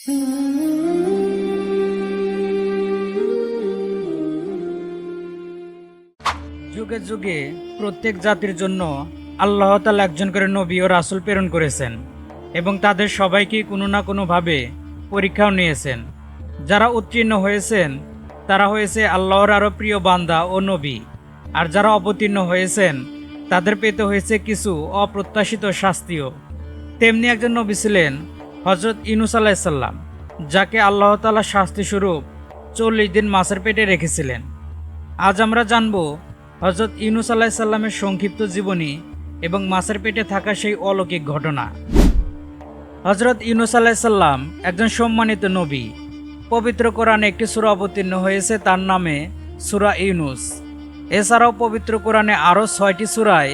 যুগে যুগে প্রত্যেক জাতির জন্য আল্লাহ তাআলা একজন করে নবী ও রাসূল প্রেরণ করেছেন এবং তাদের সবাইকেই কোনো না কোনোভাবে পরীক্ষাও নিয়েছেন। যারা উত্তীর্ণ হয়েছেন তারা হয়েছে আল্লাহর আরও প্রিয় বান্দা ও নবী, আর যারা অবতীর্ণ হয়েছেন তাদের পেতে হয়েছে কিছু অপ্রত্যাশিত শাস্তিও। তেমনি একজন নবী ছিলেন হজরত ইউনূস আলাইহিস সালাম, যাকে আল্লাহ তাআলা শাস্তিস্বরূপ 40 দিন মাছের পেটে রেখেছিলেন। আজ আমরা জানব হজরত ইউনূস আলাইহিস সালামের সংক্ষিপ্ত জীবনী এবং মাছের পেটে থাকা সেই অলৌকিক ঘটনা। হজরত ইউনূস আলাইহিস সালাম একজন সম্মানিত নবী। পবিত্র কোরআনে একটি সূরা অবতীর্ণ হয়েছে তার নামে সূরা ইউনূস। এছাড়াও পবিত্র কোরআনে আরও 6টি সূরায়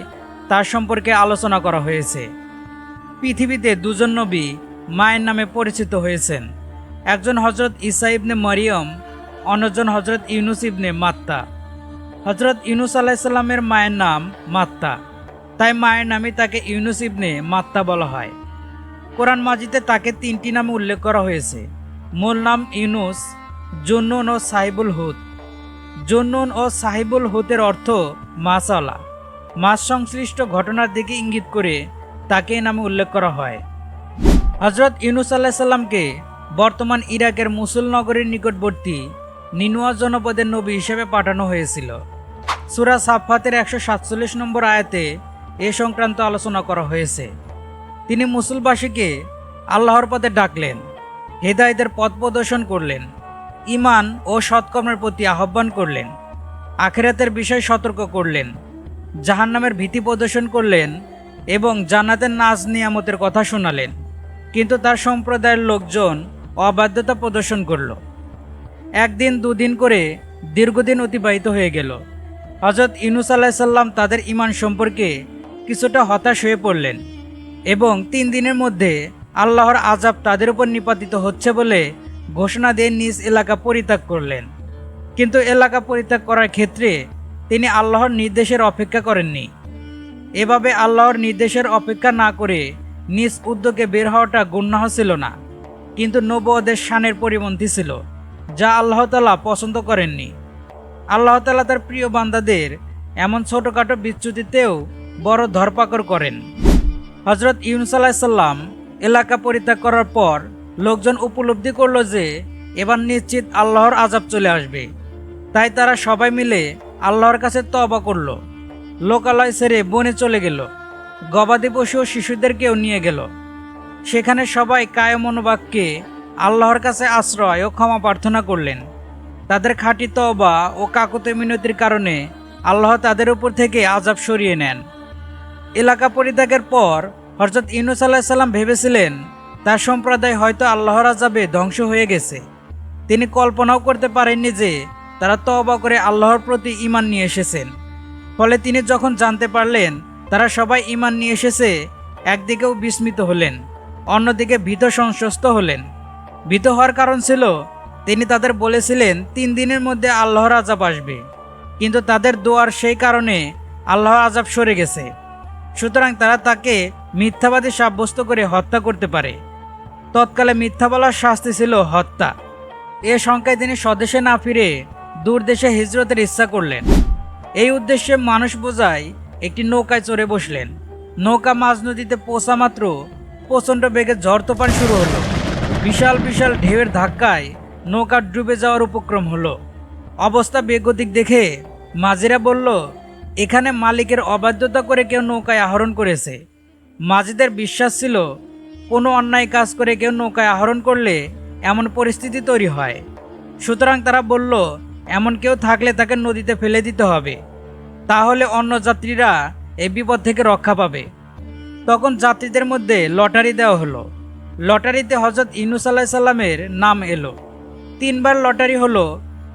তার সম্পর্কে আলোচনা করা হয়েছে। পৃথিবীতে দুজন নবী মায়ের নামে পরিচিত হয়েছেন, একজন হজরত ঈসা ইবনে মারিয়ম, অন্যজন হজরত ইউনূস ইবনে মাত্তা। হজরত ইউনূস আলাইহিস সালামের মায়ের নাম মাত্তা, তাই মায়ের নামে তাকে ইউনূস ইবনে মাত্তা বলা হয়। কোরআন মাজিদে তাকে 3টি নামে উল্লেখ করা হয়েছে। মূল নাম ইউনূস, জুন্নুন ও সাহিবুল হুত। জুন্নুন ও সাহিবুল হুতের অর্থ মাছওয়ালা। মাছ সংশ্লিষ্ট ঘটনার দিকে ইঙ্গিত করে তাকে এই নামে উল্লেখ করা হয়। হজরত ইউনূস আলাইহিস সালামকে বর্তমান ইরাকের মুসুল নগরীর নিকটবর্তী নিনুয়া জনপদের নবী হিসেবে পাঠানো হয়েছিল। সূরা সাফফাতের 147 নম্বর আয়াতে এ সংক্রান্ত আলোচনা করা হয়েছে। তিনি মুসলবাসীকে আল্লাহর পথে ডাকলেন, হেদায়েতের পথ প্রদর্শন করলেন, ঈমান ও সৎকর্মের প্রতি আহ্বান করলেন, আখিরাতের বিষয় সতর্ক করলেন, জাহান্নামের ভীতি প্রদর্শন করলেন এবং জান্নাতের নাজ নিয়ামতের কথা শোনালেন। কিন্তু তার সম্প্রদায়ের লোকজন অবাধ্যতা প্রদর্শন করল। একদিন দুদিন করে দীর্ঘদিন অতিবাহিত হয়ে গেল। হজরত ইউনূস আলাইহিস সালাম তাদের ঈমান সম্পর্কে কিছুটা হতাশ হয়ে পড়লেন এবং 3 দিনের মধ্যে আল্লাহর আযাব তাদের উপর নিপাতিত হচ্ছে বলে ঘোষণা দিয়ে নিজ এলাকা পরিত্যাগ করলেন। কিন্তু এলাকা পরিত্যাগ করার ক্ষেত্রে তিনি আল্লাহর নির্দেশের অপেক্ষা করেননি। এভাবে আল্লাহর নির্দেশের অপেক্ষা না করে নিজ উদ্যোগে বের হওয়াটা গুনাহ ছিল না, কিন্তু নবুয়তের শানের পরিপন্থী ছিল, যা আল্লাহ তাআলা পছন্দ করেননি। আল্লাহ তাআলা তার প্রিয় বান্দাদের এমন ছোটখাটো বিচ্যুতিতেও বড় ধরপাকড় করেন। হজরত ইউনূস আলাইহিস সালাম এলাকা পরিত্যাগ করার পর লোকজন উপলব্ধি করল যে এবার নিশ্চিত আল্লাহর আযাব চলে আসবে। তাই তারা সবাই মিলে আল্লাহর কাছে তওবা করল। লোকালয় ছেড়ে বনে চলে গেল, গবাদি পশু ও শিশুদেরকেও নিয়ে গেল। সেখানে সবাই কায় মনোবাক্যে আল্লাহর কাছে আশ্রয় ও ক্ষমা প্রার্থনা করলেন। তাদের খাঁটি তওবা ও কাকুতি মিনতির কারণে আল্লাহ তাদের উপর থেকে আযাব সরিয়ে নেন। এলাকা পরিত্যাগের পর হযরত ইউনূস আলাইহিস সালাম ভেবেছিলেন তার সম্প্রদায় হয়তো আল্লাহর আযাবে ধ্বংস হয়ে গেছে। তিনি কল্পনাও করতে পারেননি যে তারা তওবা করে আল্লাহর প্রতি ঈমান নিয়ে এসেছেন। ফলে তিনি যখন জানতে পারলেন তারা সবাই ঈমান নিয়ে এসেছে, একদিকেও বিস্মিত হলেন, অন্যদিকে ভীত সন্ত্রস্ত হলেন। ভীত হওয়ার কারণ ছিল তিনি তাদের বলেছিলেন 3 দিনের মধ্যে আল্লাহর আযাব আসবে, কিন্তু তাদের দোয়ার সেই কারণে আল্লাহর আযাব সরে গেছে। সুতরাং তারা তাকে মিথ্যাবাদী সাব্যস্ত করে হত্যা করতে পারে। তৎকালে মিথ্যা বলার শাস্তি ছিল হত্যা। এ শঙ্কায় তিনি স্বদেশে না ফিরে দূর দেশে হিজরতের ইচ্ছা করলেন। এই উদ্দেশ্যে মানুষ বোঝাই একটি নৌকায় চড়ে বসলেন। নৌকা মাঝ নদীতে পৌঁছা মাত্র প্রচণ্ড বেগে ঝড় তোফান শুরু হলো। বিশাল বিশাল ঢেউয়ের ধাক্কায় নৌকা ডুবে যাওয়ার উপক্রম হলো। অবস্থা বেগতিক দেখে মাঝিরা বলল, এখানে মালিকের অবাধ্যতা করে কেউ নৌকায় আহরণ করেছে। মাঝিদের বিশ্বাস ছিল কোনো অন্যায় কাজ করে কেউ নৌকায় আহরণ করলে এমন পরিস্থিতি তৈরি হয়। সুতরাং তারা বলল, এমন কেউ থাকলে তাকে নদীতে ফেলে দিতে হবে, তাহলে অন্য যাত্রীরা এই বিপদ থেকে রক্ষা পাবে। তখন যাত্রীদের মধ্যে লটারি দেওয়া হলো। লটারিতে হজরত ইউনূস আলাইহিস সালামের নাম এলো। 3 বার লটারি হলো,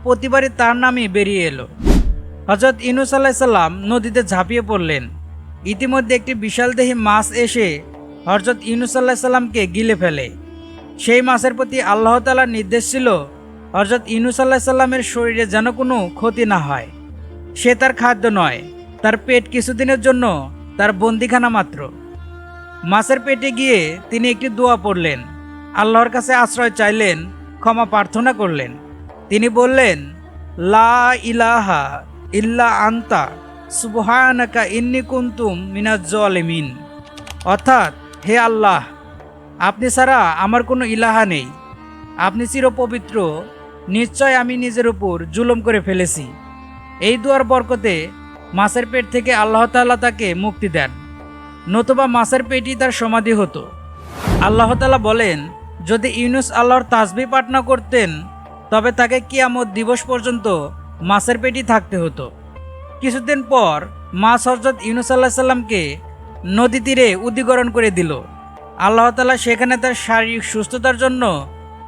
প্রতিবারই তার নামই বেরিয়ে এলো। হজরত ইউনূস আলাইহিস সালাম নদীতে ঝাঁপিয়ে পড়লেন। ইতিমধ্যে একটি বিশালদেহী মাছ এসে হজরত ইউনূস আলাইহিস সালামকে গিলে ফেলে। সেই মাছের প্রতি আল্লাহ তাআলার নির্দেশ ছিল হজরত ইউনূস আলাইহিস সালামের শরীরে যেন কোনো ক্ষতি না হয়। সে তার খাদ্য নয়, তার পেট কিছুদিনের জন্য তার বন্দিখানা মাত্র। মাছের পেটে গিয়ে তিনি একটি দোয়া পড়লেন, আল্লাহর কাছে আশ্রয় চাইলেন, ক্ষমা প্রার্থনা করলেন। তিনি বললেন, লা ইলাহা ইল্লা আনতা সুবহানাকা ইন্নী কুনতুম মিনাজ জালিমিন। অর্থাৎ, হে আল্লাহ, আপনি ছাড়া আমার কোনো ইলাহা নেই, আপনি চিরপবিত্র, নিশ্চয় আমি নিজের উপর জুলুম করে ফেলেছি। এই দুয়ার বরকতে মাছের পেট থেকে আল্লাহ তাআলা তাকে মুক্তি দেন, নতুবা মাছের পেটই তার সমাধি হতো। আল্লাহ তাআলা বলেন, যদি ইউনুস আল্লাহর তাসবিহ পাঠ না করতেন তবে তাকে কিয়ামত দিবস পর্যন্ত মাছের পেটই থাকতে হতো। কিছুদিন পর মাছ হযরত ইউনুস আলাইহিস সালামকে নদী তীরে উদ্দিগরণ করে দিল। আল্লাহ তাআলা সেখানে তার শারীরিক সুস্থতার জন্য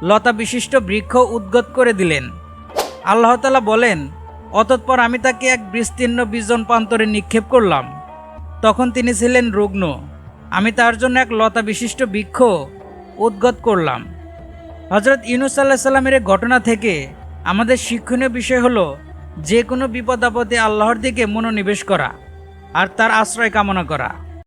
লতা বিশিষ্ট বৃক্ষ উদ্গত করে দিলেন। আল্লাহ তাআলা বলেন, অতঃপর আমি তাকে এক বিস্তীর্ণ বিজন প্রান্তরে নিক্ষেপ করলাম। তখন তিনি ছিলেন রুগ্ন। আমি তার জন্য এক লতা বিশিষ্ট বৃক্ষ উদ্গত করলাম। হযরত ইউনুস আলাইহিস সালামের এই ঘটনা থেকে আমাদের শিক্ষণীয় বিষয় হলো, যে কোনো বিপদ আপদে আল্লাহর দিকে মনোনিবেশ করা আর তার আশ্রয় কামনা করা।